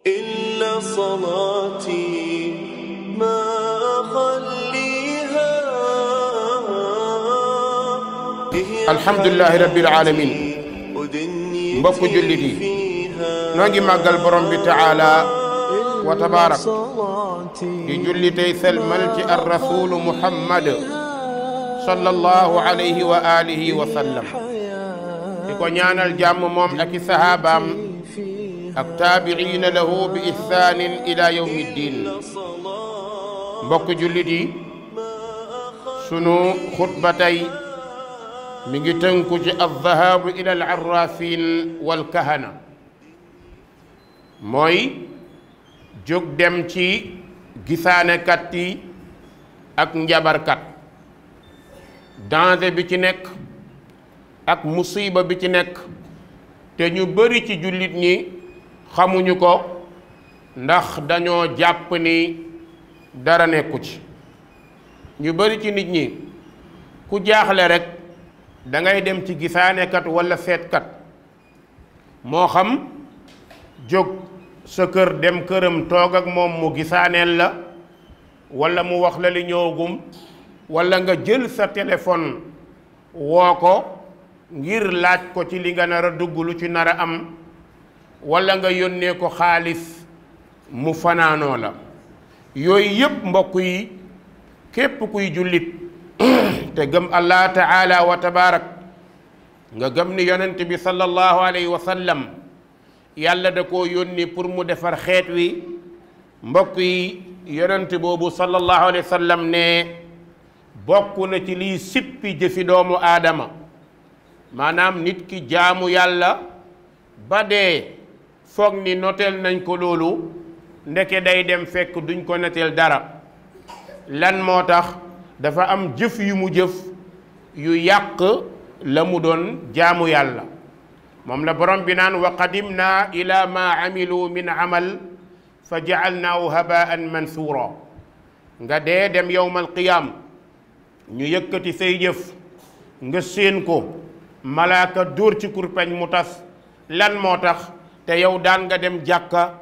إلا صلاتي ما أخليها. الحمد لله رب العالمين. mbokk jullit yi noo ngi màggal borom bi taala wa tabaarak di julli tey selmal ci ar rasulu muhammad sallallahu alayhi wa alihi wa sallam di ko ñaanal jàmm moom ak i sahabaam ak taabiina lahu bi ihsaanin ila yawmi ddin. mbokk jullit yi sunu xutba tey mi ngi tënku ci aldahaabu ila al arrafin wal kahana, mooy jóg dem ci gisaanekat yi ak njabarkat. danger bi ci nekk ak musiba bi ci nekk te ñu bari ci jullit ñi xamuñu ko ndax dañoo jàpp ni dara nekku ci. ñu bari ci nit ñi ku jaaxle rekk da ngay dem ci gisaanekat walla seetkat, moo xam jóg sa kër dem këram toog ak moom mu gisaaneel la, walla mu wax la li ñëwagum, walla nga jël sa téléphone woo ko ngir laaj ko ci li nga nar a dugg lu ci nar a am, walla nga yónnee ko xaalis mu fanaanoo la. yooyu yépp mbokk yi képp kuy jullit te gëm allah taala wa tabaarak, nga gëm ni yonent bi sallallahu alayhi wa sallam yàlla da koo yónni pour mu defar xeet wi. mbokk yi yonent boobu sallallahu alayhi wa sallam ne bokk na ci liy sippi jëfi doomu aadama, maanaam nit ki jaamu yàlla ba dee foog ni noteel nañ ko loolu, ndeke day dem fekk duñ ko noteel dara. lan moo tax? dafa am jëf yu mu jëf yu yàq la mu doon jaamu yàlla. moom la borom bi naan wa qadimna ila ma amilu min amal fa jaalnaahu habaan mansuura. nga dee dem yowmal qiyaam ñu yëkkati say jëf nga séen ko, malaaka dóor ci kurpeñ mu tas. lan moo tax? te yow daan nga dem jàkka,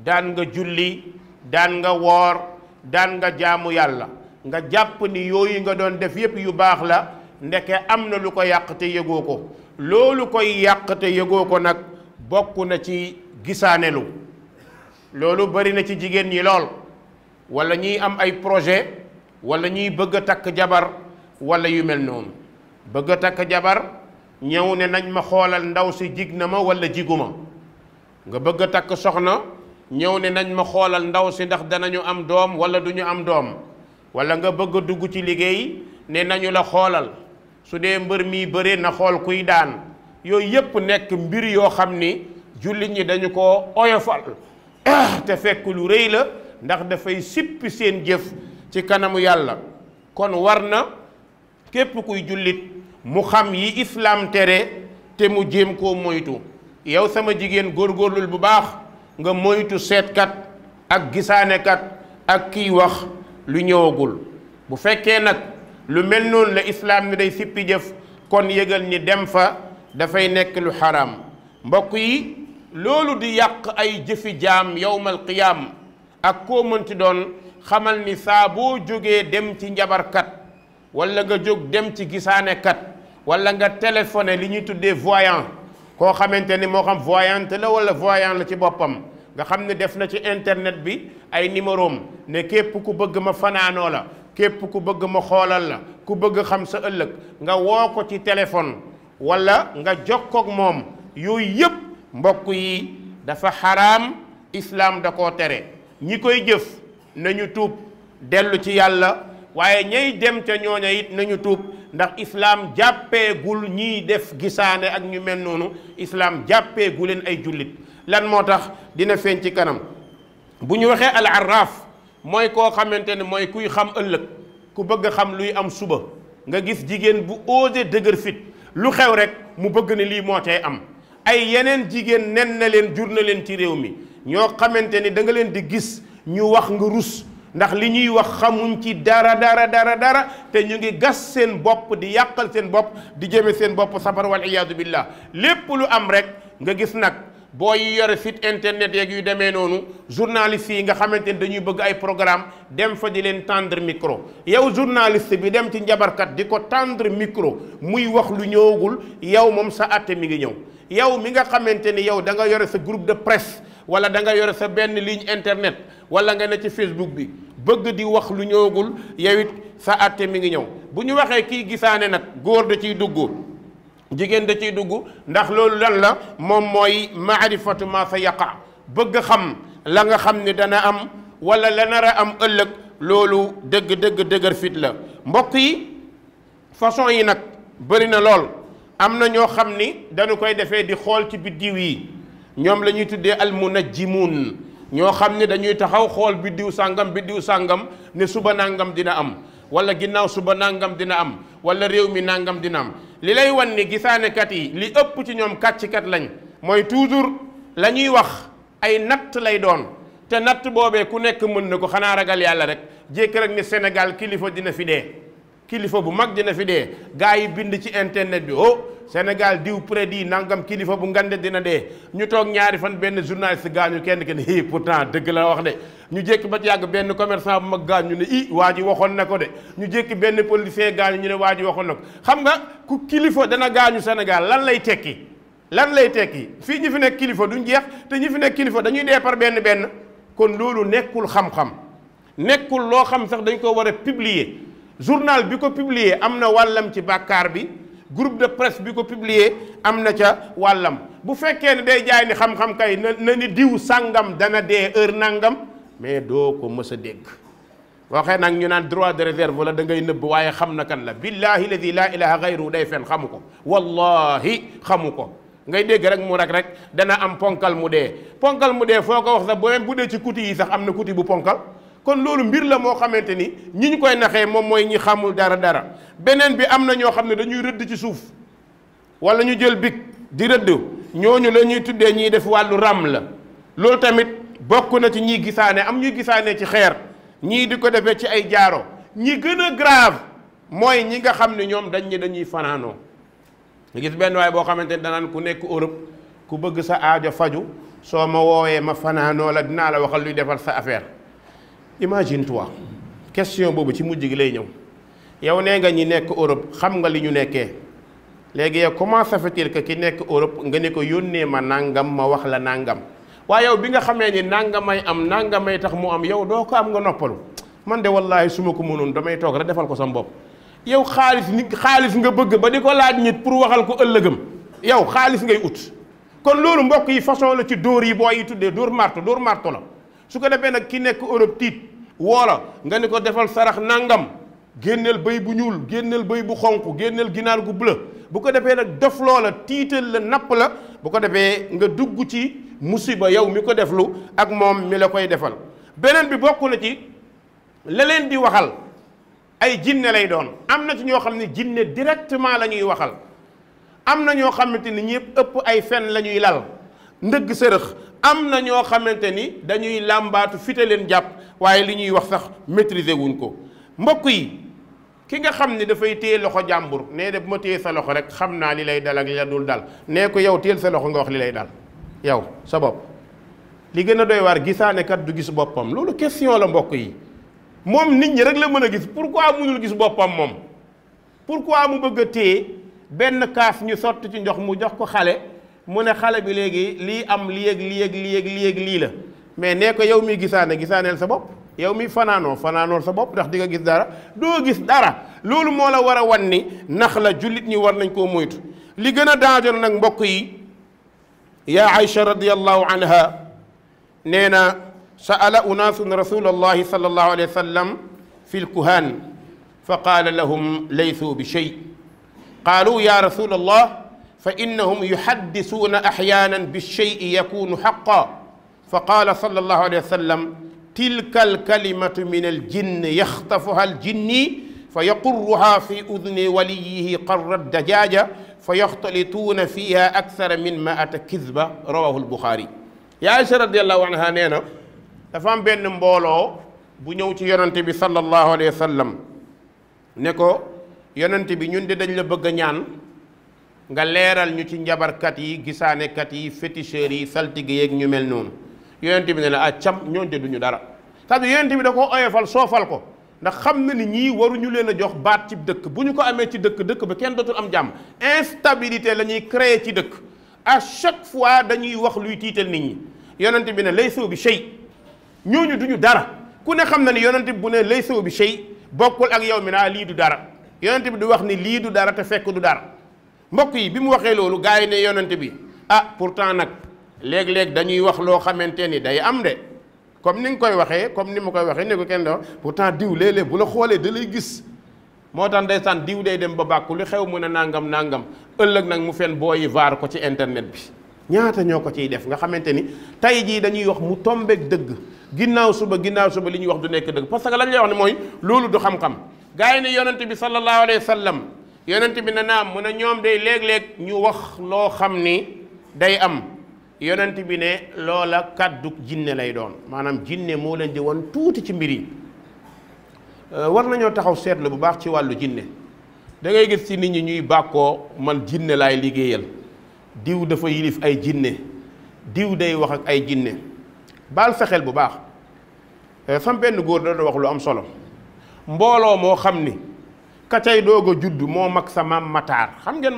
daan nga julli, daan nga woor, daan nga jaamu yàlla, nga jàpp ni yooyu nga doon def yépp yu baax la, ndeke am na lu ko yàq te yëgoo ko. loolu koy yàq te yëgoo ko nag bokk na ci gisaanelu. loolu bari na ci jigéen ñi lool, walla ñiy am ay projet, walla ñiy bëgg a takk jabar, walla yu mel noonu. bëgg a takk jabar ñëw ne nañ ma xoolal ndaw si jig na ma walla jiguma. nga bëgg a takk soxna ñëw ne nañ ma xoolal ndaw si ndax danañu am doom walla duñu am doom. walla nga bëgg a dugg ci liggéey ne nañu la xoolal su dee mbër mi bëre na xool kuy daan. yooyu yépp nekk mbir yoo xam ni jullit ñi dañu ko oyofal te fekk lu rëy la, ndax dafay sippi seen jëf ci kanamu yàlla. kon war na képp kuy jullit mu xam yi islaam tere te mu jéem koo moytu. yow sama jigéen góorgóorlul bu baax nga moytu seetkat ak gisaanekat ak kiy wax lu ñëwagul. bu fekkee nag lu mel noonu la islaam ni day sippi jëf, kon yëgal ni dem fa dafay nekk lu xaraam. mbokk yi loolu di yàq ay jëfi jaam yowmal qiyaam ak koo mënti doon, xamal ni saa boo jógee dem ci njabarkat, walla nga jóg dem ci gisaanekat, walla nga téléphoné li ñuy tuddee voyant, koo xamante ni moo xam voyante la walla voyant la ci boppam, nga xam ne def na ci internet bi ay numérom ne képp ku bëgg ma fanaanoo la, képp ku bëgg ma xoolal la, ku bëgg xam sa ëllëg, nga woo ko ci téléphone walla nga jokkoog moom. yooyu yépp mbokk yi dafa xaraam, islaam da koo tere. ñi koy jëf nañu tuub dellu ci yàlla, waaye ñay dem ca ñooña it nañu tuub, ndax islaam jàppeegul ñiy def gisaane ak ñu mel noonu, islaam jàppeegu leen ay jullit. lan moo tax? dina feeñ ci kanam. bu ñu waxee al arraaf mooy koo xamante ne mooy kuy xam ëllëg, ku bëgg xam luy am suba. nga gis jigéen bu osé dëgër fit, lu xew rek mu bëgg ne lii moo tey am. ay yeneen jigéen nen na leen, jur na leen ci réew mi, ñoo xamante ni da nga leen di gis ñu wax nga rus, ndax li ñuy wax xamuñ ci dara te ñu ngi gas seen bopp di yàqal seen bopp di jëme seen bopp safar wal iyaadu billah. lépp lu am rek nga gis nag booy yore site internet yeeg yu demee noonu journaliste yi nga xamante ni dañuy bëgg ay programme dem fa di leen tendre micro. yow journaliste bi dem ci njabarkat di ko tendre micro muy wax lu ñëwagul yow moom sa àtte mi ngi ñëw. yow mi nga xamante ni yow da nga yore sa groupe de presse wala da nga yore sa benn ligne internet wala nga ne ci Facebook bi bëgg di wax lu ñëwagul yow it sa àtte mi ngi ñëw. bu ñu waxee kii gisaane nag góor da ciy dugg jigéen da ciy dugg ndax loolu lan la moom mooy maarifatu ma sa yaqa bëgg xam la nga xam ni dana am wala la nar a am ëllëg loolu dëgg fit la. mbokk yi façon yi nag bëri na lool. am na ñoo xam ni dañu koy defee di xool ci biddiw yi ñoom la ñuy tuddee almunajjimuun ñoo xam ni dañuy taxaw xool biddiw sàngam ne suba nangam dina am wala ginnaaw suba nangam dina am wala réew mi nangam dina am. li lay wan ni gisaanekat yi li ëpp ci ñoom kàccikat lañ mooy toujours la ñuy wax ay natt lay doon te natt boobee ku nekk mën na ko xanaa ragal yàlla rek jékki rek ni Sénégal kilifa dina fi dee. kilifa bu mag dina fi dee gaa yi bind ci internet bi Sénégal diw prédit nangam kilifa bu ngande dina dee ñu toog ñaari fan benn journaliste gaañu kenn ki pourtant dëgg la wax de ñu jékki ba yàgg benn commerçant bu mag gaañu ne waa ji waxoon na ko de ñu jékki benn policier gaañu ñu ne waa ji waxoon na ko. xam nga ku kilifa dana gaañu Sénégal lan lay tekki fii ñi fi nekk kilifa duñ jeex te ñi fi nekk kilifa dañuy dee par benn kon loolu nekkul xam-xam nekkul loo xam sax dañ ko war a publier. journal bi ko publier am na wàllam ci bàkkaar bi groupe de presse bi ko publier am na ca wàllam bu fekkee ne day jaay ni xam-xam kay na ni diw sàngam dana dee heure nangam mais doo ko mës a dégg. waxee nag ñu naan droit de réserve la da ngay nëbb waaye xam na kan la billahi ladi laa ilaha gayru day fen xamu ko wallahi xamu ko ngay dégg rek mu rek dana am ponkal mu dee foo ko wax sax bu dee ci kuti yi sax am na kuti bu ponkal. kon loolu mbir la moo xamante ni ñi ñu koy naxee moom mooy ñi xamul dara beneen bi am na ñoo xam ne dañuy rëdd ci suuf wala ñu jël bic di rëdd ñooñu la ñuy tuddee ñiy def wàllu ràmm la. loolu tamit bokk na ci ñiy gisaane am ñuy gisaane ci xeer ñii di ko defee ci ay jaaro ñi gën a grave mooy ñi nga xam ne ñoom dañuy fanaanoo. nga gis benn waay boo xamante ni danaan ku nekk Europe ku bëgg sa aajo faju soo ma woowee ma fanaanoo la dinaa la waxal luy defal sa affaire. imagine toi question boobu ci mujj gi lay ñëw yow nee nga ñi nekk Europe xam nga li ñu nekkee léegi yow comment ça fait-il que ki nekk Europe nga ne ko yónnee ma nangam ma wax la nangam waaye yow bi nga xamee ni nangamay am nangamay tax mu am yow doo ko am nga noppalu man de wallaahi su ma ko mënoon damay toog rek defal ko sam bopp. yow xaalis nga bëgg ba di ko laaj nit pour waxal ko ëllëgam yow xaalis ngay ut. kon loolu mbokk yi façon la ci dóor yi boo yi tuddee dóor marto la. su ko defee nag ki nekk Europe tiit woola nga ni ko defal sarax nangam génneel bëy bu ñuul génneel bëy bu xonq génneel ginaar gu bleu bu ko defee nag def loola tiital la napp la bu ko defee nga dugg ci musiba yow mi ko deflu ak moom mi la koy defal. beneen bi bokk na ci la leen di waxal ay jinne lay doon am na ci ñoo xam ne jinne directement la ñuy waxal am na ñoo xamante ni ñëpp ëpp ay fen la ñuy lal ndëgg sërëx am na ñoo xamante ni dañuy làmbaatu fite leen jàpp waaye li ñuy wax sax maîtriser wuñ ko. mbokk yi ki nga xam ni dafay téye loxo jàmbur nee de bu ma téye sa loxo rek xam naa li lay dal ak li la dul dal nee ko yow téel sa loxo nga wax li lay dal yow sa bopp. li gën a doy waar gisaane kat du gis boppam loolu question la mbokk yi moom nit ñi rek la mën a gis pourquoi mënul gis boppam moom pourquoi mu bëgg a téye benn kaas ñu sotti ci ndox mu jox ko xale mu ne xale bi léegi lii am lii ak lii la mais nee ko yow mi gisaaneel sa bopp yow mi fanaanool sa bopp ndax di nga gis dara doo gis dara loolu moo la war a wan ni nax la jullit ñi war nañ koo moytu. li gën a danger nag mbokk yi yaa Aïcha radiyallahu anha nee na sa'ala unaasun rasulallahi sallallahu alayhi wa sallam fi lkuhaan fa qaala lahum laysu bi shay qaalu ya rasulallah fa innahum yuhaddisuuna axyaanan bicheyi yakunu xaqa fa qaala sallallahu alayhi wa sallam tilka alkalimatu min aljinn yaxtafuha aljinni fa yaqurruha fi udni waliyihi qarra dajaaja fa yaxtalituuna fiha akthara min maata kizba rawahu albuxaari. yaa Aysa radiallahu anha nee na dafa am benn mbooloo bu ñëw ci yonante bi sallallahu alayhi wa sallam ne ko yonante bi ñun de dañ la bëgg a ñaan nga leeral ñu ci njabarkat yi gisaanekat yi féticheurs yi saltige yeeg ñu mel noonu yonent bi ne la ah cam ñooñu te duñu dara c'est-à-dire yonent bi da ko oyofal soofal ko ndax xam na ni ñii waruñu leen a jox baat ci dëkk bu ñu ko amee ci dëkk ba kenn dootul am jàmm instabilité la ñuy créer ci dëkk à chaque fois dañuy wax luy tiital nit ñi yonent bi ne laysu bi shay ñooñu duñu dara ku ne xam na ni yonent bi bu ne laysu bi shay bokkul ak yow mi naa lii du dara yonent bi du wax ni lii du dara te fekk du dara mbokk yi bi mu waxee loolu gars yi ne yonent bi ah pourtant nag léeg-léeg dañuy wax loo xamante ni day am de comme ni nga koy waxee comme ni ma koy waxee ne ko kenn da pourtant diw léeg-léeg bu la xoolee da lay gis moo tax ndeysaan diw day dem ba bàkku li xew mu ne nangam nangam ëllëg nag mu fen booyi vaar ko ci internet bi ñaata ñoo ko ciy def nga xamante ni tey jii dañuy wax mu tombeek dëgg ginnaaw suba li ñuy wax du nekk dëgg parce que lañ lay wax ne mooy loolu du xam-xam gars yi ne yonent bi sallallahu alayhi wa sallam yonent bi ne naam mu ne ñoom day léeg-léeg ñu wax loo xam ni day am yonent bi ne loola kàddu jinne lay doon maanaam jinne moo leen di won tuuti ci mbir yi war nañoo taxaw seetlu bu baax ci wàllu jinne da ngay gis ci nit ñi ñuy bàkkoo man jinne laay liggéeyal diw dafa yilif ay jinne diw day wax ak ay jinne baal fexeel bu baax sam benn góor da wax lu am solo mbooloo moo xam ni ka cay doog a judd moo mag sa maam Matar xam ngeen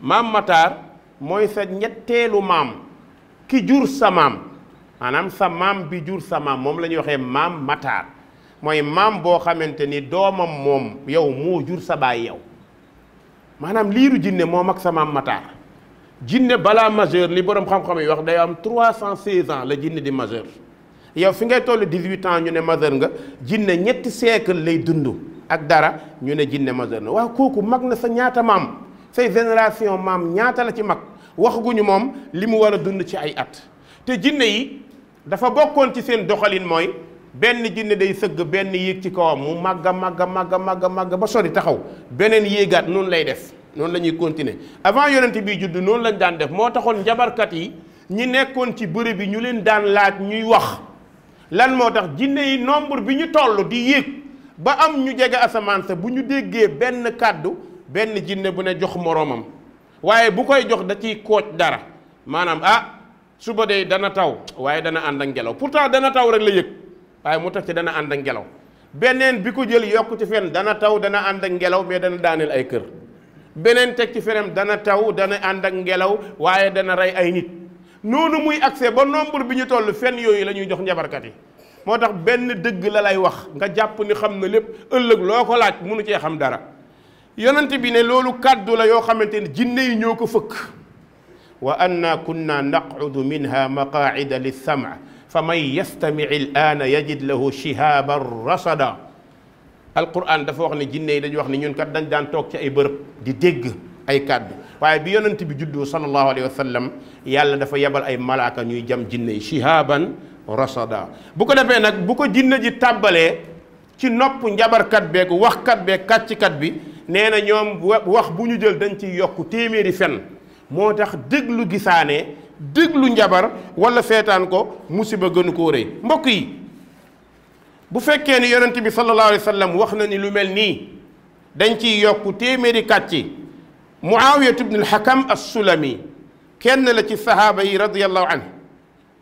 maam Matar mooy sa ñetteelu maam ki jur sa maam maanaam sa maam bi jur sa maam moom la ñuy waxee maam Matar mooy maam boo xamante ni doomam moom yow moo jur sa baay yow maanaam liiru jinne moo mag sa maam Matar jinne balaa majeur li borom xam-xam yi wax day am 316 ans la jinne di majeur yow fi ngay toll 18 ans ñu ne majeur nga jinne ñetti siècle lay dund ak dara ñu ne jinne majeur na waaw kooku mag na sa ñaata maam say génération maam ñaata la ci mag waxaguñu moom li mu war a dund ci ay at te jinne yi dafa bokkoon ci seen doxalin mooy benn jinne day sëgg benn yéeg ci kawam mu màgg ba sori taxaw beneen yéegaat noonu lay def noonu la ñuy continuer avant yonent bi judd noonu lañ daan def moo taxoon njabarkat yi ñi nekkoon ci bërëb bi ñu leen daan laaj ñuy wax lan moo tax jinne yi nombre bi ñu toll di yéeg ba am ñu jege asamaan sa bu ñu déggee benn kàddu benn jinne bu ne jox moroomam waaye bu koy jox da ciy kooj dara maanaam suba de dana taw waaye dana ànd ak ngelaw pourtant dana taw rek la yëg waaye mu tax ci dana ànd ak ngelaw beneen bi ko jël yokk ci fen dana taw dana ànd ak ngelaw mais dana daaneel ay kër beneen teg ci feneen dana taw dana ànd ak ngelaw waaye dana rey ay nit noonu muy accès ba nombre bi ñu toll fen yooyu la ñuy jox njabarkat yi moo tax benn dëgg la lay wax nga jàpp ni xam na lépp ëllëg loo ko laaj mënu cee xam dara yonent bi ne loolu kàddu la yoo xamante ni jinne yi ñoo ko fëkk wa anna kunna naqudu minha maqaida lissama fa man yastami l aana yajid lahu shihaban rasada alquran dafa wax ne jinne yi dañuy wax ne ñun kat dañ daan toog ci ay bërëb di dégg ay kàddu waaye bi yonent bi juddoo sallallahu alayhi wa sallam yàlla dafa yebal ay malaaka ñuy jam jinne yi shihaban rasada bu ko defee nag bu ko jinne ji tàbbalee ci nopp njabarkat beeg waxkat beeg kàcckat bi nee na ñoom wax bu ñu jël dañ ci yokk téeméeri fen moo tax déglu gisaane déglu njabar wala seetaan ko musiba gënu koo rëy mbokk yi bu fekkee ni yonent bi sallallahu alayhi wa sallam wax na ni lu mel nii dañ ciy yokk téeméeri kàcci Muawiyatu ibn al-Hakam as-Sulami kenn la ci sahaaba yi radiyallahu anhu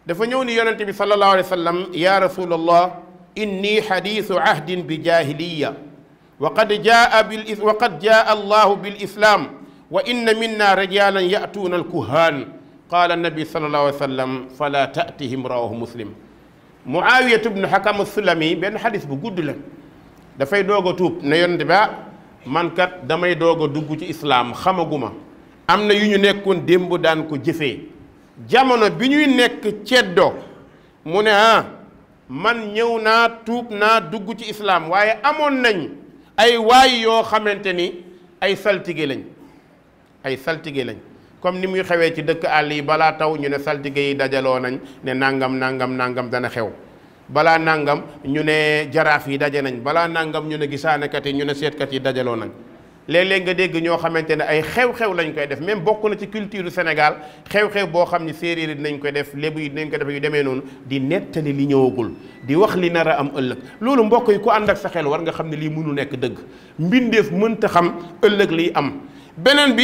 dafa ñëw ni yonent bi sallallahu alayhi wa sallam ya rasulallah inni xadiisu ahdin bi jahiliya wa qad jaa allahu bil islam wa inna minna rijalan ya'tuuna al-kuhaan qaala nabi sallallahu alayhi wa sallam fala ta'tihim rawahu muslim Muawiyatu ibn Hakam as-Sulami benn xadis bu gudd la dafay doog a tuub ne yonent bi man kat damay doog a dugg ci islaam xamaguma am na yu ñu nekkoon démb daan ko jëfee jamono bi ñuy nekk ceddo mu ne man ñëw naa tuub naa dugg ci islaam waaye amoon nañ ay waay yoo xamante ni ay saltige lañ comme ni muy xewee ci dëkk àll yi balaa taw ñu ne saltige yi dajaloo nañ ne nangam dana xew balaa nangam ñu ne jaraaf yi daje nañ balaa nangam ñu ne gisaanekat yi ñu ne seetkat yi dajaloo nañ léeg-léeg nga dégg ñoo xamante ne ay xew-xew lañ koy def même bokk na ci culture du Sénégal xew-xew boo xam ni séeréer yi dinañ koy def lébu yi dinañ ko def yu demee noonu di nettali li ñëwagul di wax li nar a am ëllëg loolu mbokk yi ku ànd ak sa xel war nga xam ne lii mënu nekk dëgg mbindeef mënta xam ëllëg liy am beneen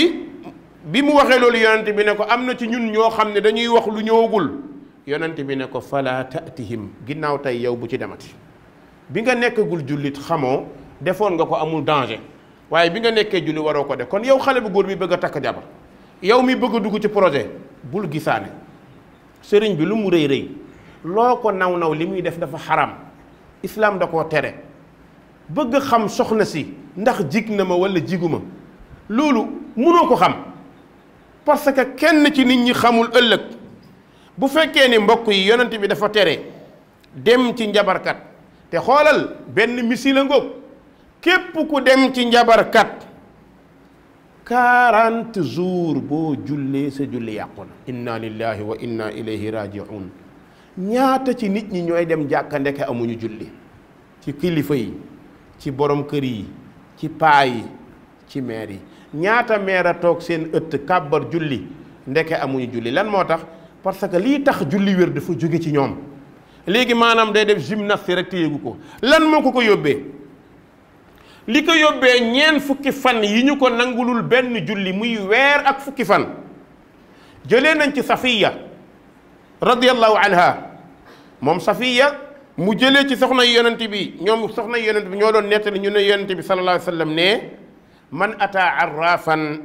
bi mu waxee loolu yonent bi ne ko am na ci ñun ñoo xam ne dañuy wax lu ñëwagul yonent bi ne ko fala tatihim ginnaaw tey yow bu ci demati. bi nga nekkagul jullit xamoo defoon nga ko amul danger waaye bi nga nekkee julli waroo ko def kon yow xale bu góor bi bëgg a takk jabar yow mi bëgg a dugg ci projet bul gisaane sëriñ bi lu mu rëy rëy loo ko naw li muy def dafa xaram islam da koo tere bëgg xam soxna si ndax jig na ma wala jiguma loolu mënoo ko xam parce que kenn ci nit ñi xamul ëllëg bu fekkee ni mbokk yi yonent bi dafa tere dem ci njabarkat te xoolal benn misila ngoog képp ku dem ci njabarkat 40 jours boo jullee sa julli yàqu na inna lillahi wa inna ilayhi raji'un ñaata ci nit ñi ñooy dem jàkka ndeke amuñu julli ci kilifa yi ci borom kër yi ci paa yi ci meer yi ñaata meer a toog seen ëtt kàbbar julli ndeke amuñu julli lan moo tax parce que lii tax julli wér dafa jóge ci ñoom léegi maanaam day def gymnastique rek te yëgu ko lan moo ko yóbbee li ko yóbbee ñeent fukki fan yi ñu ko nangulul benn julli muy weer ak fukki fan jëlee nañ ci Safiya radiyallahu anha moom Safiya mu jëlee ci soxna yonent bi ñoom soxna yonent bi ñoo doon nettali ñu ne yonent bi sallallahu alayhi wa sallam ne man ataa arrafan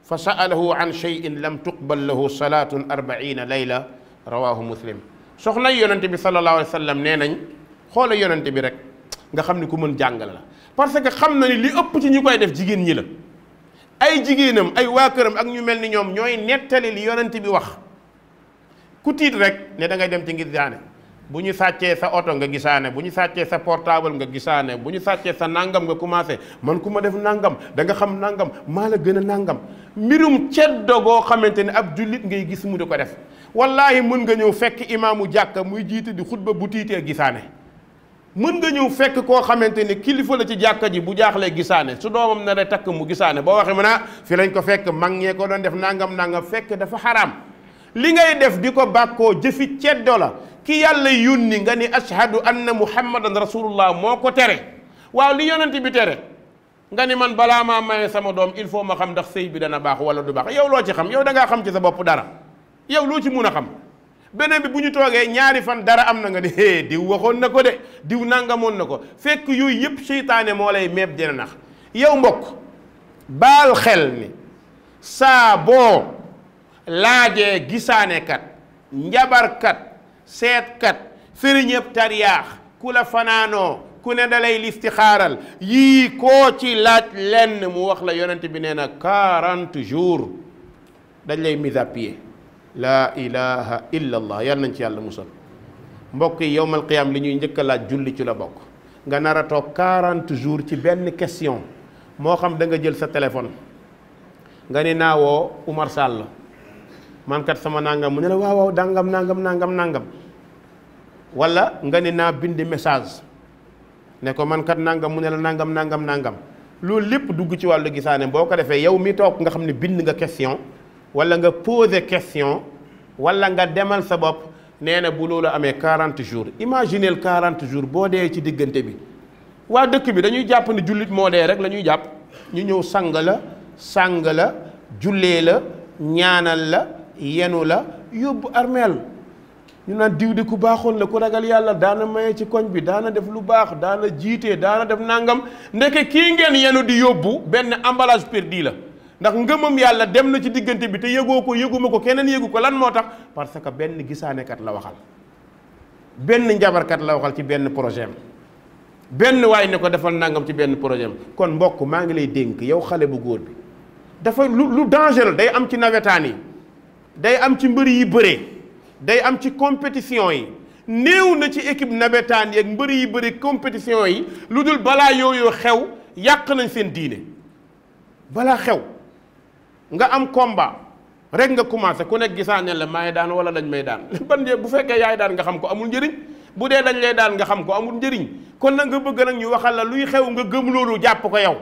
fa sa'alahu an shay'in lam tuqbal lahu salatun 40 layla rawahu muslim soxna yonent bi sallallahu alayhi wa sallam nee nañ xoola yonent bi rek nga xam ni ku mën jàngale la parce que xam na ni li ëpp ci ñi koy def jigéen ñi la ay jigéenam ay waa këram ak ñu mel ni ñoom ñooy nettali li yonent bi wax ku tiit rek ne da ngay dem ci ngir gisaane bu ñu sàccee sa oto nga gisaane bu ñu sàccee sa portable nga gisaane bu ñu sàccee sa nangam nga commencé man ku ma def nangam da nga xam nangam maa la gën a nangam mbirum ceddo goo xamante ne ab jullit ngay gis mu di ko def wallahi mën nga ñëw fekk imaamu jàkka muy jiite di xutba bu tiitee gisaane mën nga ñëw fekk koo xamante ne kilifa la ci jàkka ji bu jaaxlee gisaane su doomam na day takk mu gisaane boo waxee mën a fi lañ ko fekk mag ñee ko doon def nangam fekk dafa xaraam li ngay def di ko bàkkoo jëfi ceddo la ki yàlla yónni nga ni ashhadu anna muhammadan rasulullah moo ko tere waaw li yonent bi tere nga ni man balaa maa maye sama doom il faut ma xam ndax sëy bi dana baax wala du baax yow loo ci xam yow da ngaa xam ci sa bopp dara yow loo ci mun a xam beneen bi bu ñu toogee ñaari fan dara am na nga ni diw waxoon na ko de diw nangamoon na ko fekk yooyu yëpp seytaane moo lay meeb dina nax yow mbokk baal xel ni saa boo laajee gisaanekat njabarkat seetkat sëriñëb tariyaax ku la fanaanoo ku ne dalay listixaaral yii koo ci laaj lenn mu wax la yonent bi nee na 40 jours dañ lay mise à pied laa ilaha illa allah yàlla nañ ci yàlla musal mbokk yi yowmal qiyaam li ñuy njëkk a laaj julli ci la bokk nga nar a toog 40 jours ci benn question moo xam da nga jël sa téléphone nga ni naawoo Oumar Sall man kat sama nangam mu ne la waaw dangam nangam wala nga ni naa bind message ne ko man kat nangam mu ne la nangam loolu lépp dugg ci wàllu gisaane boo ko defee yow mi toog nga xam ne bind nga question wala nga poser question wala nga demal sa bopp nee na bu loolu amee 40 jours imaginez 40 jours boo dee ci diggante bi waa dëkk bi dañuy jàpp ne jullit moo dee rek la ñuy jàpp ñu ñëw sang la jullee la ñaanal la yenu la yóbbu armeel ñu naan diw de ku baaxoon la ku ragal yàlla daana maye ci koñ bi daana def lu baax daana jiitee daana def nangam ndeke kii ngeen yenu di yóbbu benn emballage perdu la ndax ngëmam yàlla dem na ci diggante bi te yëgoo ko yëguma ko keneen yëgu ko lan moo tax parce que benn gisaanekat la waxal benn njabarkat la waxal ci benn projet am benn waay ne ko defal nangam ci benn projet am kon mbokk maa ngi lay dénk yow xale bu góor bi dafa lu danger day am ci nawetaan yi day am ci mbëri yi bëree day am ci compétition yi néew na ci équipe nawetaan yi ak mbëri yi bëri compétition yi lu dul balaa yooyu xew yàq nañ seen diine balaa xew nga am combat rek nga commencé ku nekk gisaane la maay daan wala dañ may daan ban bu fekkee yaay daan nga xam ko amul njëriñ bu dee dañ lay daan nga xam ko amul njëriñ kon nag nga bëgg nag ñu waxal la luy xew nga gëm loolu jàpp ko yow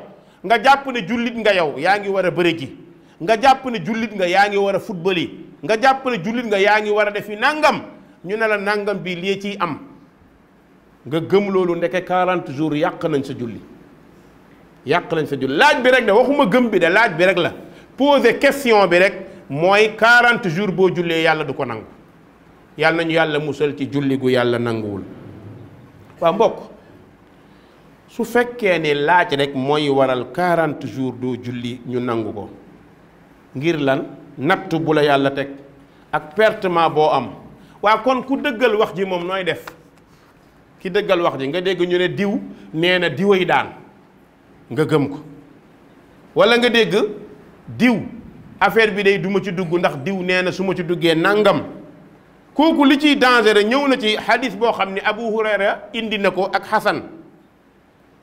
nga jàpp ne jullit nga yow yaa ngi war a bëre ji nga jàpp ne jullit nga yaa ngi war a football yi nga jàpp ne jullit nga yaa ngi war a def yi nangam ñu ne la nangam bi lii ciy am nga gëm loolu ndeke 40 jours yàq nañ sa julli laaj bi rek de waxuma gëm bi de laaj bi rek la poser question bi rek mooy 40 jours boo jullee yàlla du ko nangu. yàlla nañu yàlla musal ci julli gu yàlla nanguwul. waa mbokk su fekkee ne laaj rek mooy waral 40 jours doo julli ñu nangu ko ngir lan natt bu la yàlla teg ak pertement boo am. waa kon ku dëggal wax ji moom nooy def ki dëggal wax ji nga dégg ñu ne diw nee na diway daan nga gëm ko, wala nga dégg diw affaire bi day duma ci dugg ndax diw nee na su ma ci duggee nangam. kooku li ciy danger ñëw na ci hadis boo xam ne Abu Hurayra indi na ko ak Xasan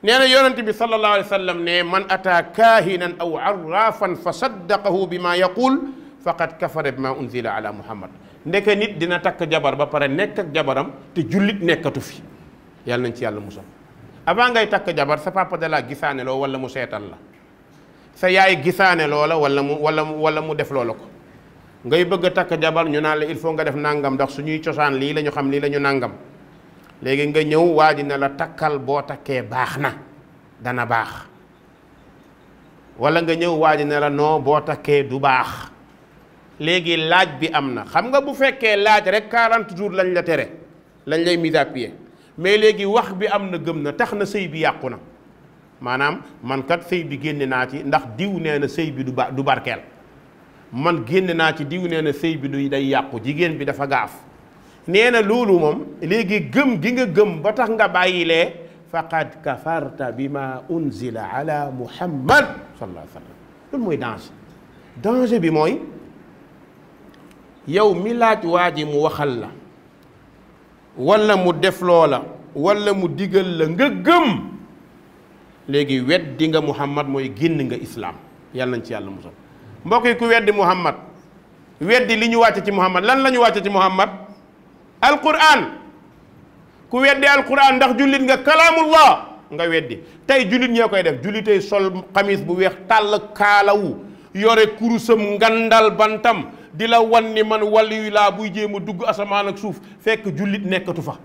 nee na yonent bi sallallahu alayhi wa sallam ne man ataa kaahinan aw arraafan fa saddaqahu bi ma yaqul faqad kafara bi ma unzila ala muhammad. ndeke nit dina takk jabar ba pare nekk ak jabaram te jullit nekkatu fi yàlla nañ ci yàlla musal. avant ngay takk jabar sa papa da laa gisaane loo wala mu seetal la, sa yaay gisaane loola wala mu def loola ko. ngay bëgg a takk jabar ñu naan la il faut nga def nangam ndax suñuy cosaan lii la ñu xam lii la ñu nangam. léegi nga ñëw waa ji ne la takkal boo takkee baax na dana baax, wala nga ñëw waa ji ne la non boo takkee du baax. léegi laaj bi am na, xam nga bu fekkee laaj rek 40 jours lañ la tere lañ lay mise à pied, mais léegi wax bi am na gëm na tax na sëy bi yàqu na. maanaam man kat sëy bi génne naa ci ndax diw nee na sëy bi du barkeel, man génne naa ci diw nee na sëy bi du day yàqu, jigéen bi dafa gaaf. nee na loolu moom léegi gëm gi nga gëm ba tax nga bàyyilee faqad kafarta bima unzila ala muhammad sallallahu alayhi wa sallam. loolu mooy danger bi mooy yow mi laaj waa ji mu waxal la wala mu def loola wala mu digal la nga gëm léegi weddi nga muhammad mooy génn nga islaam. yàlla nañ ci yàlla musal. mbokk yi ku weddi muhammad weddi li ñu wàcce ci muhammad lan la ñu wàcce ci muhammad alquran. ku weddi alquran ndax jullit nga kalaamullah nga weddi. tey jullit ñoo koy def, jullitey sol xamis bu weex tàll kaalawu yore kurusam ngandal bantam di la wan ni man waliyu laa buy jéem a dugg asamaan ak suuf fekk jullit nekkatu fa.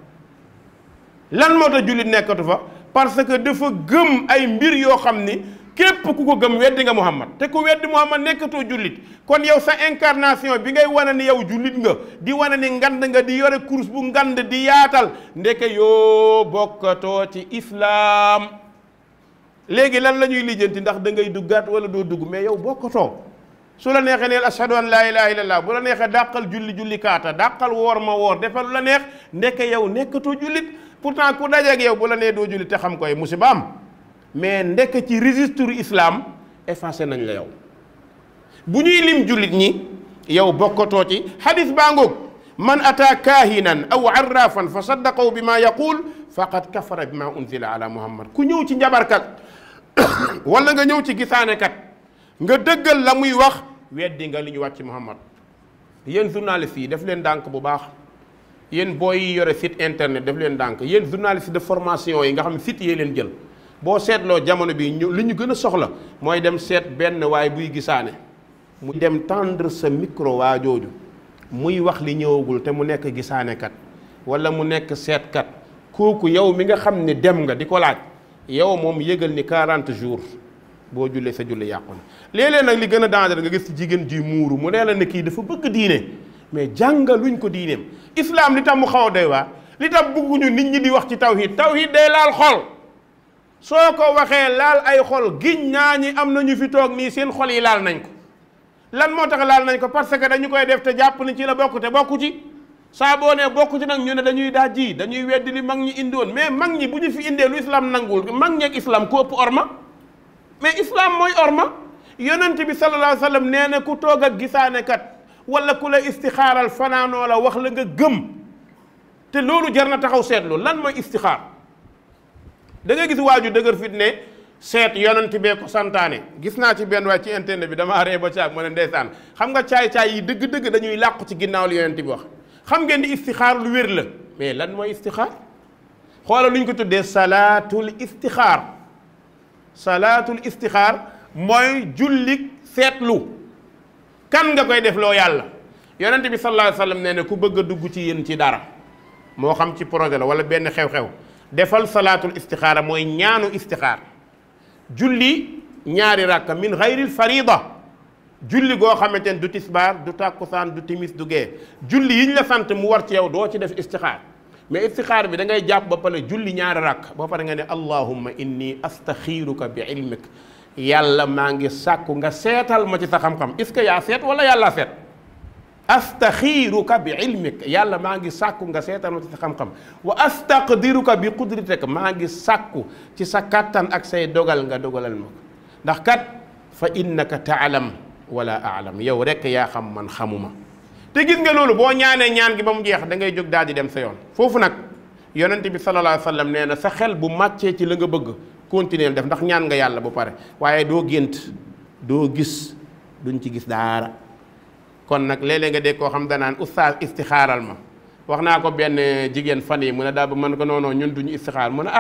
lan moo tax jullit nekkatu fa? parce que dafa gëm ay mbir yoo xam ni képp ku ko gëm weddi nga muhammad. te ku weddi muhammad nekkatoo jullit. kon yow sa incarnation bi ngay wane ni yow jullit nga, di wane ni ngand nga, di yore kurus bu ngand di yaatal, ndeke yoo bokkatoo ci islaam. léegi lan la ñuy lijjanti ndax da ngay duggaat wala doo dugg, mais yow bokkatoo. su la neexee neel ashhadu an laa ilaha illallah, bu la neexee dàqal julli kaata, dàqal woor ma woor, defal lu la neex, ndeke yow nekkatoo jullit. pourtant ku dajeeg yow bu la nee doo jullit te xam koy musiba am, mais ndekk ci registre islam effacé nañ la yow. bu ñuy lim jullit ñi yow bokkatoo ci. hadis baa ngoog man ataa kaahinan aw arrafan fa saddaqahu bi ma yaqul faqad kafara bi ma unzila ala muhammad. ku ñëw ci njabarkat wala nga ñëw ci gisaanekat nga dëggal la muy wax weddi nga li ñu wàcc ci muhammad. yéen journalistes yi def leen dànk bu baax, yéen booy yi yore site internet def leen dànk, yéen journalistes de formation yi nga xam ne site yee leen jël. boo seetloo jamono bi li ñu gën a soxla mooy dem seet benn waay buy gisaane mu dem tendre sa micro waa jooju muy wax li ñëwagul te mu nekk gisaanekat wala mu nekk seetkat. kooku yow mi nga xam ne dem nga di ko laaj, yow moom yëgal ni 40 jours boo jullee sa julli yàqu na. léeg-léeg nag li gën a danger nga gis ci jigéen ji muuru mu nee la ne kii dafa bëgg diine mais jàngaluñ ko diineem. islam li tax mu xaw a doy waar, li tax bëgguñu nit ñi di wax ci tawhid. tawhid day laal xol. soo ko waxee laal ay xol, giñ naa ñi am na ñu fi toog nii seen xol yi laal nañ ko. lan moo tax laal nañ ko? parce que dañu koy def te jàpp ni ci la bokk te bokku ci. saa boo nee bokku ci nag ñu ne dañuy dajji, dañuy weddi li mag ñi indoon. mais mag ñi bu ñu fi indee lu islam nangul, mag ñeeg islam ku ëpp orma. mais islam mooy orma. yonent bi sallallahu alayhi wa sallam nee na ku toog ak gisaanekat wala ku la istixaaral fanaanoo la wax la nga gëm. te loolu jar na taxaw seetlu lan mooy istixaar. da ngay gis waaju dëgër fit ne seet yonent bee ko santaane. gis naa ci benn waay ci internet bi damaa ree ba caag mu ne ndeysaan xam nga caay-caay yi dëgg-dëgg dañuy làqu ci ginnaaw li yonent bi wax. xam ngeen ni istixaar lu wér la, mais lan mooy istixaar? xoolal lu ñu ko tuddee salaatul istixaar. salaatul istixaar mooy jullik seetlu. kan nga koy def loo yàlla? yonent bi sallallahu alayhi wa sallam nee na ku bëgg a dugg ci yéen ci dara, moo xam ci projet la wala benn xew-xew, defal salaatul istixaara mooy ñaanu istixaar. julli ñaari rakka min xayril farida, julli goo xamante ne du tisbaar du tàkkusaan du timis du gee julli yi ñu la sant mu war ci yow doo ci def istixaar mais istixaar bi da ngay jàpp ba pare julli ñaari rakk ba pare nga ne allahumma inni astaxiiruka bi ilmik yàlla maa ngi sàkku nga seetal ma ci sa xam-xam est-ce que yaa seet wala yàlla seet astaxiiruka bi ilmik yàlla maa ngi sàkku nga seetal ma ci sa xam-xam wa astaqdiruka bi qudratik maa ngi sàkku ci sa kattan ak say dogal nga dogalal ma ko ndax kat fa innaka taalam wala aalam yow rek yaa xam man xamuma te gis nga loolu boo ñaanee ñaan gi ba mu jeex da ngay jóg daal di dem sa yoon foofu nag yonent bi sallallahu alayhi wa sallam nee na sa xel bu màccee ci la nga bëgg continuer def ndax ñaan nga yàlla bu pare waaye doo gént doo gis duñ ci gis daara kon nag léeg-léeg nga dégg koo xam danaan oustaz istixaaral ma wax naa ko benn jigéen fan yi mu ne daal ba mën ko noonoo ñun duñu istixaar mu ne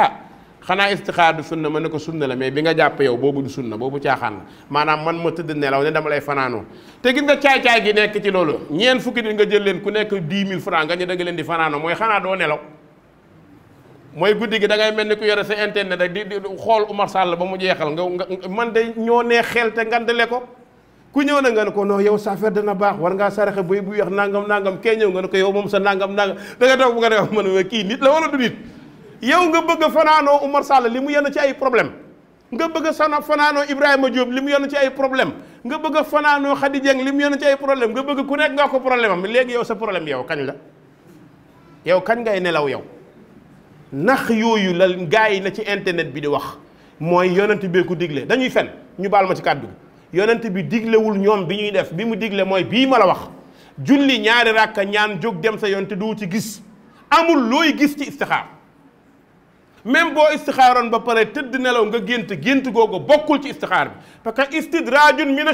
xanaa istixaar du sunna mën na ko sunna la mais bi nga jàpp yow boobu du sunna boobu caaxaan la maanaam man ma tëdd nelaw ne dama lay fanaanoo te gis nga caay-caay gi nekk ci loolu ñeen fukki nit nga jël leen ku nekk 10 000 francs nga ñu da nga leen di fanaanoo mooy xanaa doo nelaw mooy guddi gi da ngay mel ni ku yore sa internet rek di xool Oumar Sall ba mu jeexal nga man de ñoo nee xel te ngandale ko ku ñëw na nga ne ko non yow sa affaire dana baax war ngaa saraxe boy bu weex nangam kee ñëw nga ne ko yow moom sa nangam da nga toog bu nga ne man kii nit la wala du nit yow nga bëgg a fanaanoo Oumar Sall li mu yenn ci ay problème nga bëgg a fanaanoo Ibrahima Diop li mu yenn ci ay problème nga bëgg a fanaanoo Khady Dieng li mu yenn ci ay problème nga bëgg ku nekk nga ko problème am léegi yow sa problème yow kañ la yow kañ ngay nelaw yow ndax yooyu la gaa yi na ci internet bi di wax mooy yonent bee ko digle dañuy fen ñu baal ma ci kàddu gi yonent bi diglewul ñoom bi ñuy def bi mu digle mooy bii ma la wax julli ñaari ràkka ñaan jóg dem sa yoon te doo ci gis amul looy gis ci istixaar même boo istixaaroon ba pare tëdd nelaw nga gént googu bokkul ci istixaar bi parce que istidraajun min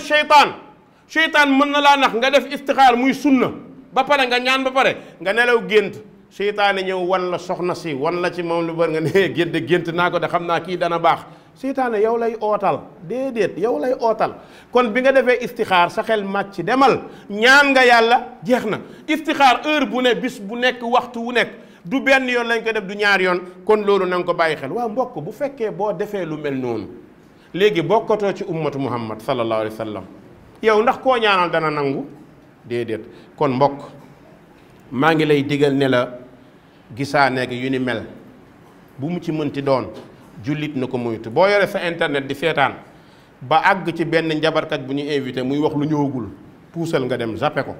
seytaan mën na laa nax nga def istixaar muy sunna ba pare nga ñaan ba pare nga nelaw gént seytaane ñëw wan la soxna si wan la ci moom lu bari nga ne gént naa ko de xam naa kii dana baax seytaane yow lay ootal déedéet yow lay ootal kon bi nga defee istixaar sa xel màcc demal ñaan nga yàlla jeex na istixaar heure bu ne bis bu nekk waxtu wu nekk du benn yoon lañ ko def du ñaar yoon kon loolu na nga ko bàyyi xel waa mbokk bu fekkee boo defee lu mel noonu léegi bokkatoo ci ummatu muhammad sallallahu alayhi wa sallam yow ndax koo ñaanal dana nangu déedéet kon mbokk maa ngi lay digal ne la gisaane gi yu ni mel bu mu ci mënti doon jullit na ko moytu boo yore sa internet di seetaan ba àgg ci benn njabarkat bu ñu invité muy wax lu ñëwagul puusal nga dem zappe ko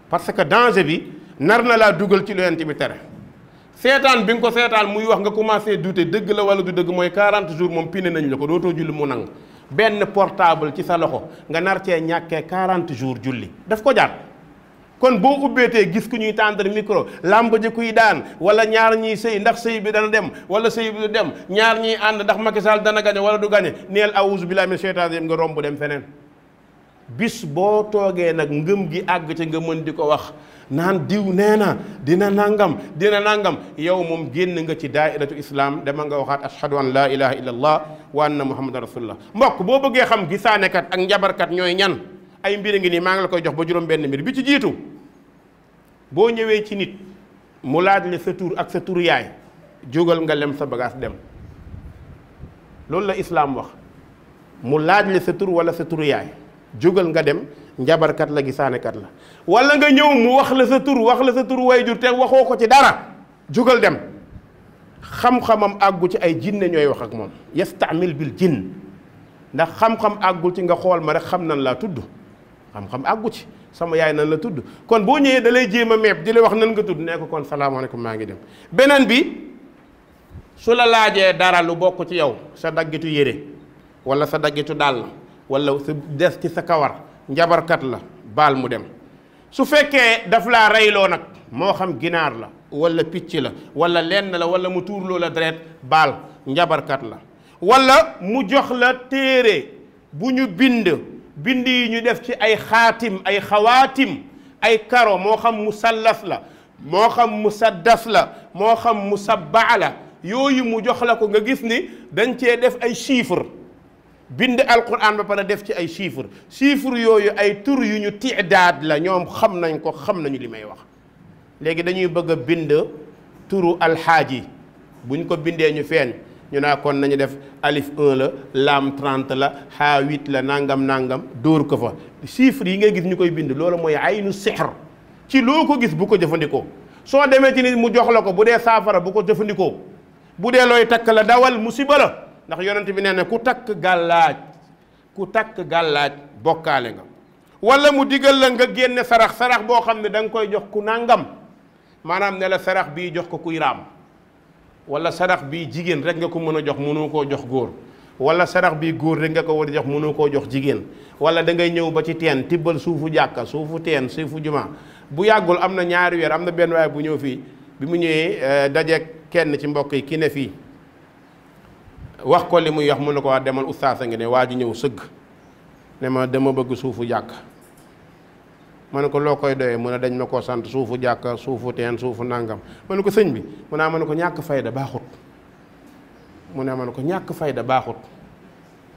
parce que danger bi nar na laa dugal ci lu yonent bi tere seetaan bi nga ko seetaan muy wax nga commencé douter dëgg la wala du dëgg mooy 40 jours moom pine nañ la ko dootoo julli mu nangu benn portable ci sa loxo nga nar cee ñàkkee 40 jours julli daf ko jaar kon boo ubbeetee gis ku ñuy tendre micro làmb ji kuy daan wala ñaar ñiy sëy ndax sëy bi dana dem wala sëy bi du dem ñaar ñiy ànd ndax Macky Sall dana gañe wala du gañe neel awuzu billahi min sheytaan rajim nga romb dem feneen bis boo toogee nag ngëm gi àgg ci nga mën di ko wax naan diw nee na dina nangam yow moom génn nga ci daairatu islam dama nga waxaat ashhadu an laa ilaha illa allah wa anna muhammadan rasulullah mbokk boo bëggee xam gisaanekat ak njabarkat ñooy ñan ay mbir ngi nii maa ngi la koy jox ba juróom benn mbir bi ci jiitu boo ñëwee ci nit mu laaj la sa tur ak sa tur yaay jógal nga lem sa bagage dem loolu la islaam wax mu laaj la sa tur wala sa tur yaay jógal nga dem njabarkat la gisaanekat la wala nga ñëw mu wax la sa tur wayjur te waxoo ko ci dara jógal dem xam-xamam àggu ci ay jinne ñooy wax ak moom yastamil bil jinn ndax xam-xam àggul ci nga xool ma rek xam nan laa tudd xam-xam àggu ci sama yaay nan la tudd kon boo ñëwee da lay jéem a meeb di la wax nan nga tudd nee ko kon salaamaaleykum maa ngi dem beneen bi su la laajee dara lu bokk ci yow sa daggitu yére wala sa daggitu dàll wala sa des ci sa kawar njabarkat la baal mu dem su fekkee daf laa reyloo nag moo xam ginaar la wala picc la wala lenn la wala mu tuurloo la deret baal njabarkat la wala mu jox la téere bu ñu bind yi ñu def ci ay xaatim ay xawaatim ay karo moo xam musallas la moo xam musaddas la moo xam musabbaa la yooyu mu jox la ko nga gis ni dañ cee def ay chiffres bind alquran ba pare def ci ay chiffres yooyu ay tur yu ñu tiidaad la ñoom xam nañu li may wax léegi dañuy bëgg a bind turu alxaaji buñ ko bindee ñu feeñ ñu naa kon nañu def alif 1 la laam 30 la xaa 8 la nangam dóor ko fa chiffres yi ngay gis ñu koy bind loolu mooy aynu sihr ci loo ko gis bu ko jëfandikoo. soo demee ci nit mu jox la ko bu dee saafara bu ko jëfandikoo bu dee looy takk la dawal musiba la ndax yonent bi nee na ku takk gàllaaj bokkaale nga. wala mu digal la nga génne sarax boo xam ne da nga koy jox ku nangam maanaam ne la sarax bii jox ko kuy raam wala sarax bii jigéen rek nga ko mën a jox mënoo koo jox góor wala sarax bii góor rek nga ko war a jox mënoo koo jox jigéen wala da ngay ñëw ba ci teen tibbal suufu jàkka suufu teen suufu juma. bu yàggul am na ñaari weer am na benn waaye bu ñëw fii bi mu ñëwee dajeeg kenn ci mbokk yi ki ne fii wax ko li muy wax mun na ko wax demal ustaas a ngi ne waa ji ñëw sëgg ne ma dama bëgg suufu jàkk ma ne ko loo koy doyee mu ne dañ ma koo sant suufu jàkk suufu teen suufu nàngam ma ne ko sëñ bi mu naa ma ne ko ñàkk fayda baaxut mu ne ma ne ko ñàkk fayda baaxut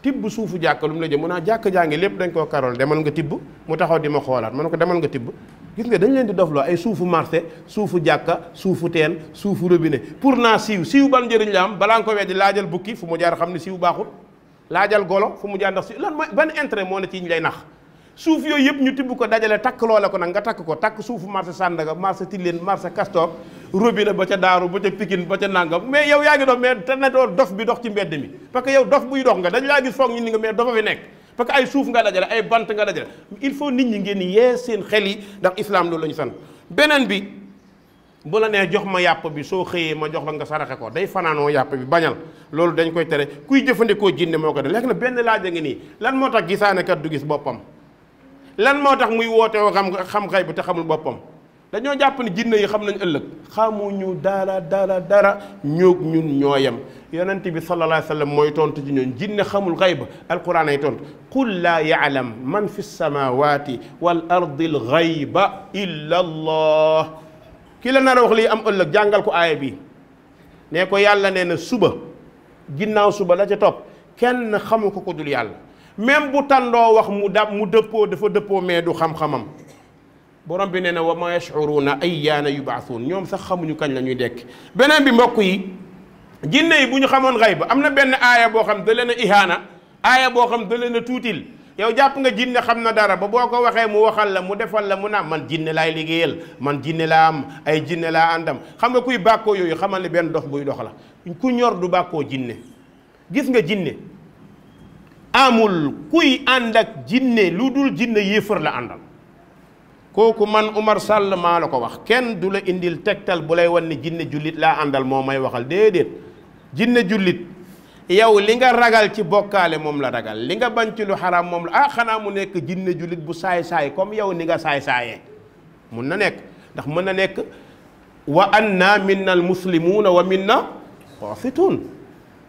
tibb suufu jàkk lu mu la jëm mu naa jàkk jaa ngi lépp dañ koo karol demal nga tibb mu taxaw di ma xoolaat ma ne ko demal nga tibb gis nga dañ leen di dofloo ay suufu marché suufu jàkka suufu teen suufu robinet pour naa siiw ban njëriñ la am balaa nga ko weddi laajal bukki fu mu jaar xam ne siiw baaxut laajal golo fu mu jaar ndax siiw lan mooy ban intérêt moo ne ci ñu lay nax suuf yooyu yëpp ñu tibb ko dajale takk loola ko nag nga takk ko takk suufu marché Sandaga marché Tilène marché Castor robinet ba ca Daaru ba ca Pikine ba ca nangam mais yow yaa ngi dox mais te ne doo dof bi dox ci mbedd mi parce que yow dof buy dox nga dañ laa gis foog ñu ni nga mais dafa fi nekk parce que ay suuf nga dajale ay bant nga dajale il faut nit ñi ngeen yee seen xel yi ndax islam loolu la ñu sant beneen bi bu la nee jox ma yàpp bi soo xëyee ma jox la nga saraxe ko day fanaanoo yàpp bi bañal loolu dañ koy tere kuy jëfandikoo jinne moo ko def léegi nag benn laaj a ngi nii lan moo tax gisaane kat du gis boppam lan moo tax muy woote woo xam xay bu te xamul boppam dañoo jàpp ne jinne yi xam nañ ëllëg xamuñu dara ñoog ñun ñooyam yonent bi sallallahu alayhi wa sallam mooy tontu ci ñoon jinne xamul xayba alquran ay tontu qul laa ya'lam man fi samawati wal ardi al ghayba illa allah ki la nar a wax lii am ëllëg jàngal ko aaya bi ne ko yàlla nee na suba ginnaaw suba la ca topp kenn xamu ko dul yàlla même bu tàndoo wax mu dëppoo dafa dëppoo mais du xam-xamam borom bi nee na wa ma yash'uruna ayyaana yub'athun ñoom sax xamuñu kañ la ñuy dekk beneen bi mbokk yi jinne yi bu ñu xamoon xayba am na benn aaya boo xam da leen a ihaana aaya boo xam da leen a tuutil yow jàpp nga jinne xam na dara ba boo ko waxee mu waxal la mu defal la mu naam man jinne laay liggéeyal man jinne laa am ay jinne laa àndam xam nga kuy bàkkoo yooyu xamal ne benn dox buy dox la ku ñor du bàkkoo jinne gis nga jinne amul kuy ànd ak jinne lu dul jinne yéefar la àndal kooku man Umar Sall maa la ko wax kenn du la indil tegtal bu lay wan ni jinne jullit laa àndal moo may waxal déedéet jinne jullit yow li nga ragal ci bokkaale moom la ragal li nga bañ ci lu xaraam moom la xanaa mu nekk jinne jullit bu saay-saay comme yow ni nga saay-saayee mun na nekk ndax mën na nekk wa anna minna al muslimuuna wa minna qaasituun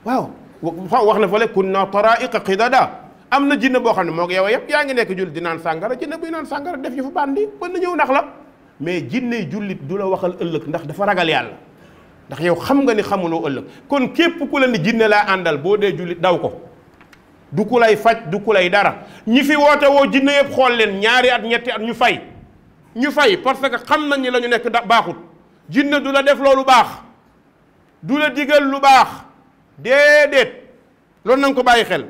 waaw wax na fa le kunna taraiqa qidada am na jinne boo xam ne moo yow yëpp yaa ngi nekk jullit di naan sàngara jinne buy naan sàngara def yu fa bandi mën na ñëw nax la mais jinne jullit du la waxal ëllëg ndax dafa ragal yàlla ndax yow xam nga ni xamuloo ëllëg kon képp ku la ni jinne laa àndal boo dee jullit daw ko du ku lay faj du ku lay dara ñi fi woote woo jinne yëpp xool leen ñaari at ñetti at ñu fay parce que xam nañ ni la ñu nekk baaxut jinne du la def loolu baax du la digal lu baax déedéet loolu na nga ko bàyyi xel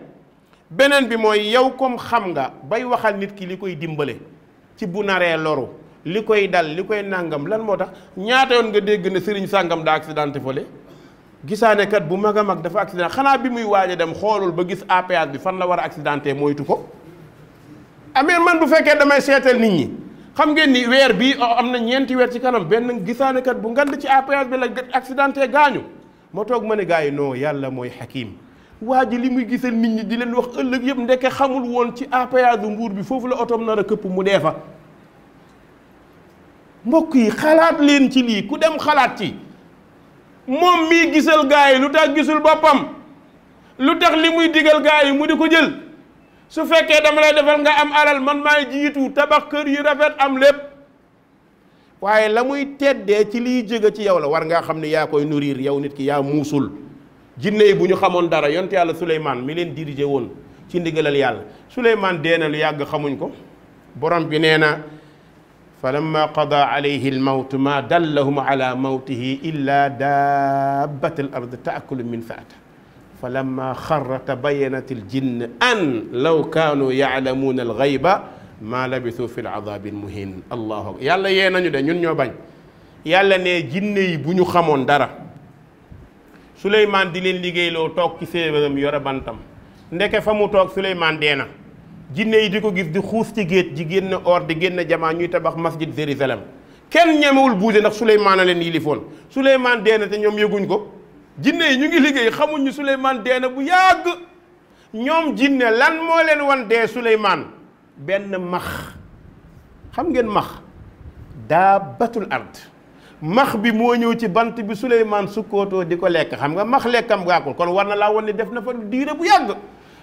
beneen bi mooy yow comme xam nga bay waxal nit ki li koy dimbale ci bu naree loru li koy dal li koy nàngam lan moo tax ñaata yoon nga dégg ne sëriñ sàngam daa accidenté fële gisaane kat bu mag a mag dafa accident xanaa bi muy waaj a dem xoolul ba gis APS bi fan la war a accidenté moytu ko amee man bu fekkee damay seetal nit ñi xam ngeen ni weer bii am na ñeenti weer ci kanam benn gisaane kat bu ngand ci APS bi la accidenté gaañu moo toog ma ne gars yi non yàlla mooy xakim waa ji li muy gisal nit ñi di leen wax ëllëg yëpp ndeke xamul woon ci APS bu Mbuur bi foofu la otoom nar a këpp mu dee fa mbokk yi xalaat leen ci lii ku dem xalaat ci moom mii gisal gaa yi lu tax gisul boppam lu tax li muy digal gaa yi mu di ko jël su fekkee dama lay defal nga am alal man maay jiitu tabax kër yi rafet am lépp waaye la muy teddee ci liy jóge ci yow la war ngaa xam ne yaa koy nourrir yow nit ki yaa muusul jinne yi bu ñu xamoon dara yonte yàlla Souleymane mi leen dirigé woon ci ndigalal yàlla Souleymane dee na lu yàgg xamuñ ko borom bi nee na falamma qada alayhi almawtu ma dallahum ala mawtihi illa dabbat al ard taakulu min saata fa lamma xarra tabayanat al jinn an law kaanu yaalamuuna al gayba maa labisu fi l adabi lmuhin allahu akbar yàlla yee nañu de ñun ñoo bañ yàlla ne jinne yi bu ñu xamoon dara Suleymaan di leen liggéeyloo toog ci séeram yore bantam ndeke fa mu toog Suleymaan dee na jinne yi di ko gis di xuus ci géej di génn or di génn jamaa ñuy tabax masjid Jérusalem kenn ñemewul buuse ndax Suleymaan a leen yilifoon Suleymaan dee na te ñoom yëguñ ko jinne yi ñu ngi liggéey xamuñ ñu Suleymaan dee na bu yàgg ñoom jinne lan moo leen wan dee Suleymaan benn max xam ngeen max daabatul ard max bi moo ñëw ci bant bi Suleymaan sukkootoo di ko lekk xam nga max lekkam gaakul kon war na laa wan ne def na fa diire bu yàgg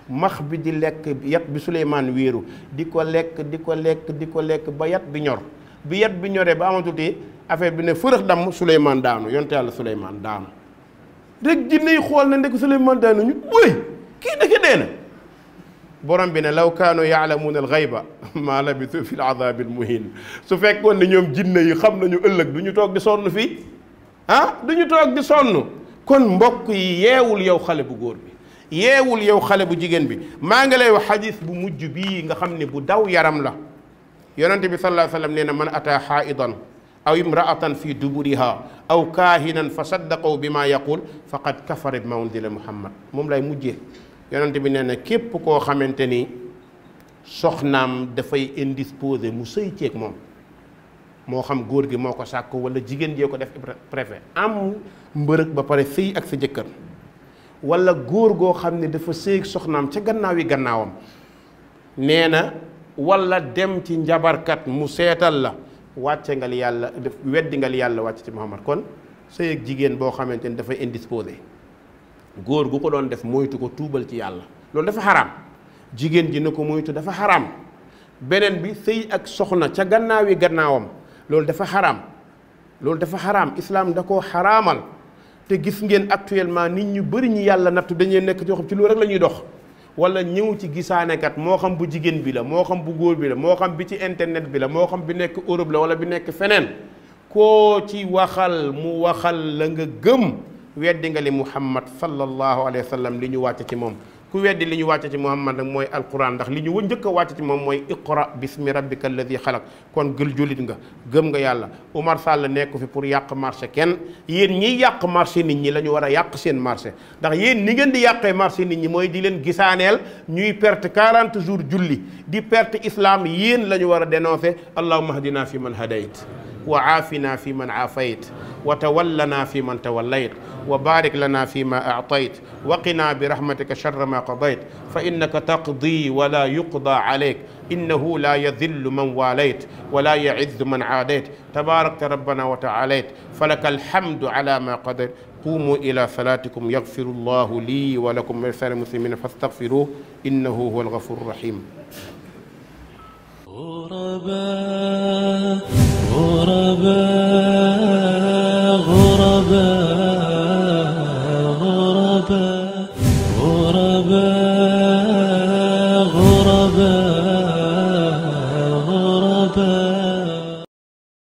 max bi di lekk yat bi Suleymaan wéeru di ko lekk di ko lekk di ko lekk ba yat bi ñor bi yat bi ñoree ba amatuti affaire bi ne fërëx damm Suleymaan daanu yonte yàlla Suleymaan daanu rek jinne yi xool na ndek Suleymaan daanu ñu wëy kii dëkk dee na borom bi ne law kaanu yaalamuuna al gayba maa labisu fi l adabi al muhin su fekkoon ne ñoom jinne yi xam nañu ëllëg du ñu toog di sonn fii du ñu toog di sonn kon mbokk yi yeewul yow xale bu góor bi yeewul yow xale bu jigéen bi maa ngi lay wax xadis bu mujj bii nga xam ne bu daw yaram la yonente bi sallallahu alayhi wa sallam nee na man ataa xaaidan aw imraatan fi duburiha aw kaahinan fa saddaqahu bi ma yaqul faqad kafara bi ma unzila muhammad moom lay mujjee yonente bi nee na képp koo xamante ni soxnaam dafay indisposé mu sëy ceeg moom moo xam góor gi moo ko sàkk wala jigéen jee ko def préfet am mbërëg ba pare sëy ak sa jëkkër wala góor goo xam ne dafa sëy ak soxnaam ca gannaaw yi gannaawam nee na wala dem ci njabarkat mu seetal la wàcce nga li yàlla def weddi nga li yàlla wàcc ci Muhammad kon sëy ak jigéen boo xamante ni dafay indisposé góor gu ko doon def moytu ko tuubal ci yàlla loolu dafa xaraam jigéen ji na ko moytu dafa xaraam beneen bi sëy ak soxna ca gannaaw yi gannaawam loolu dafa xaraam loolu dafa xaraam islaam da koo xaraamal te gis ngeen actuellement nit ñu bëri ñi yàlla nattu dañuy nekk ci xam ci loolu rek la ñuy dox wala ñëw ci gisaanekat moo xam bu jigéen bi la moo xam bu góor bi la moo xam bi ci internet bi la moo xam bi nekk Europe la wala bi nekk feneen koo ci waxal mu waxal la nga gëm weddi nga li Muhammad sallallahu alayhi wa sallam li ñu wàcc ci moom ku weddi li ñu wàcc ci Muhammad nag mooy alquran ndax li ñu njëkk a wàcc ci moom mooy iqra bismi rabbika alladi xalaq kon gël jullit nga gëm nga yàlla Oumar Sall nekku fi pour yàq marché kenn yéen ñiy yàq marché nit ñi la ñu war a yàq seen marché ndax yéen ni ngeen di yàqee marché nit ñi mooy di leen gisaaneel ñuy perte 40 jours julli di perte islam yéen la ñu war a dénoncer allahumma hadina fi man hadayt wa aafina fi man aafayt wa tawallana fi man tawallayt wa barik lana fi ma aatayt wa qina bi rahmatika sharra ma qadayt fa innaka taqdi wa la yuqda alayk innahu la yadillu man walayt wa la yaizzu man aadayt tabarakta rabbana wa taalayt falaka alhamdu ala ma qadayt qumu ila salatikum yaghfiru llahu li wa lakum wa lisa'iril muslimina fastaghfiruhu innahu huwa alghafuru rahim غرباء غرباء